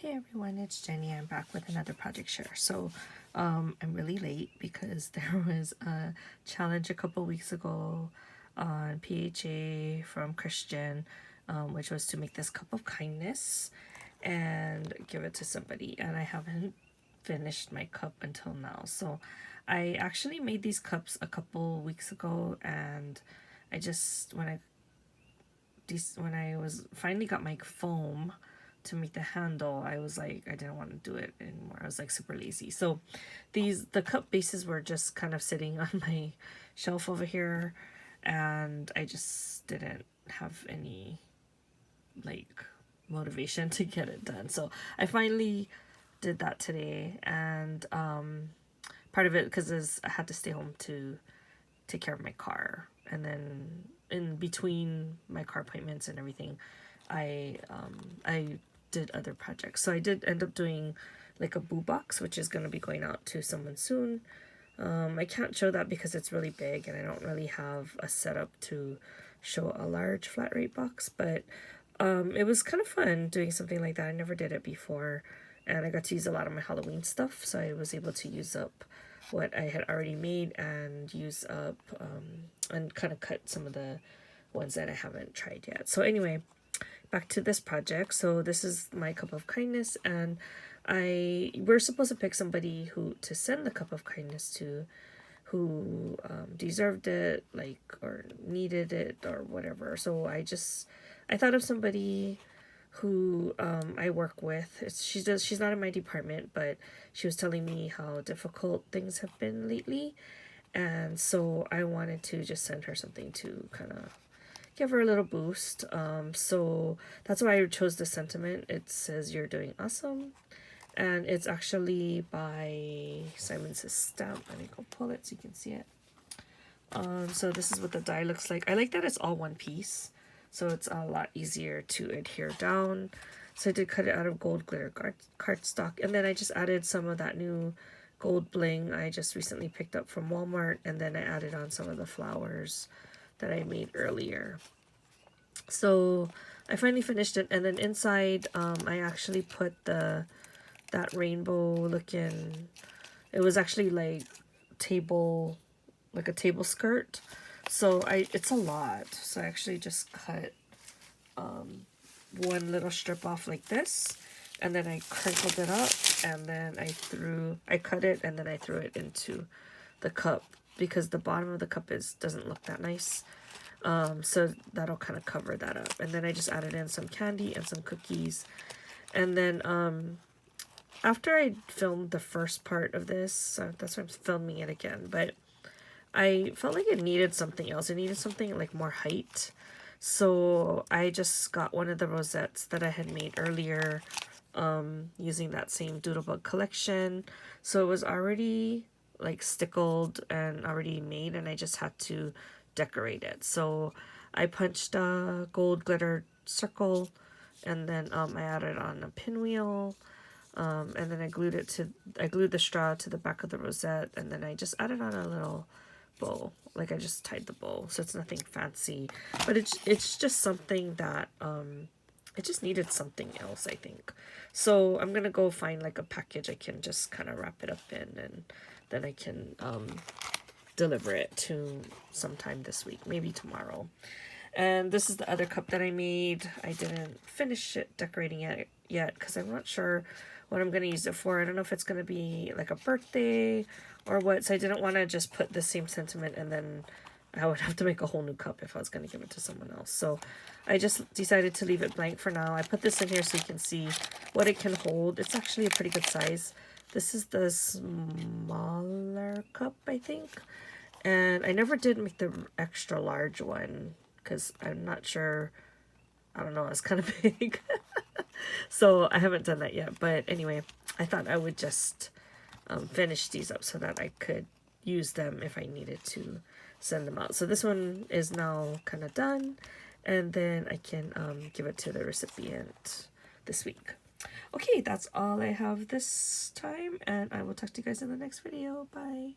Hey everyone, it's Jenny. I'm back with another project share. So I'm really late because there was a challenge a couple weeks ago on PHA from Christian, which was to make this cup of kindness and give it to somebody. And I haven't finished my cup until now. So I actually made these cups a couple weeks ago, and I just when I was finally got my foam to make the handle, I was like, I didn't want to do it anymore. I was like super lazy. So the cup bases were just kind of sitting on my shelf over here, and I just didn't have any like motivation to get it done. So I finally did that today, and part of it because I had to stay home to take care of my car, and then in between my car appointments and everything, I did other projects. So I did end up doing like a boo box, which is going to be going out to someone soon. I can't show that because it's really big and I don't really have a setup to show a large flat rate box, but it was kind of fun doing something like that. I never did it before, and I got to use a lot of my Halloween stuff, so I was able to use up what I had already made and use up and kind of cut some of the ones that I haven't tried yet. So anyway, back to this project. So this is my cup of kindness, and we're supposed to pick somebody who to send the cup of kindness to, who deserved it, like, or needed it or whatever. So I thought of somebody who I work with. She's not in my department, but she was telling me how difficult things have been lately, and so I wanted to just send her something to kind of give her a little boost. So that's why I chose the sentiment. It says, "You're doing awesome," and it's actually by Simon Says Stamp. Let me go pull it so you can see it. So this is what the die looks like. I like that it's all one piece, so it's a lot easier to adhere down. So I did cut it out of gold glitter cardstock, and then I just added some of that new gold bling I just recently picked up from Walmart, and then I added on some of the flowers that I made earlier. So I finally finished it, and then inside I actually put that rainbow looking, it was actually like a table skirt. So it's a lot. So I actually just cut one little strip off like this, and then I crinkled it up, and then I cut it, and then I threw it into the cup because the bottom of the cup doesn't look that nice. So that'll kind of cover that up. And then I just added in some candy and some cookies. And then after I filmed the first part of this, that's why I'm filming it again, but I felt like it needed something else. It needed something like more height. So I just got one of the rosettes that I had made earlier using that same Doodlebug collection. So it was already like stickled and already made, and I just had to decorate it. So I punched a gold glitter circle, and then I added on a pinwheel, and then I glued the straw to the back of the rosette, and then I just added on a little bow. Like I just tied the bow, so it's nothing fancy, but it's just something that it just needed something else, I think. So I'm gonna go find like a package I can just kind of wrap it up in, and then I can deliver it to sometime this week, maybe tomorrow. And this is the other cup that I made. I didn't finish it decorating it yet because I'm not sure what I'm going to use it for. I don't know if it's going to be like a birthday or what, so I didn't want to just put the same sentiment and then I would have to make a whole new cup if I was going to give it to someone else. So I just decided to leave it blank for now. I put this in here so you can see what it can hold. It's actually a pretty good size. This is the smaller cup, I think. And I never did make the extra large one because I'm not sure. I don't know. It's kind of big. So I haven't done that yet. But anyway, I thought I would just finish these up so that I could use them if I needed to send them out. So this one is now kind of done. And then I can give it to the recipient this week. Okay, that's all I have this time, and I will talk to you guys in the next video. Bye.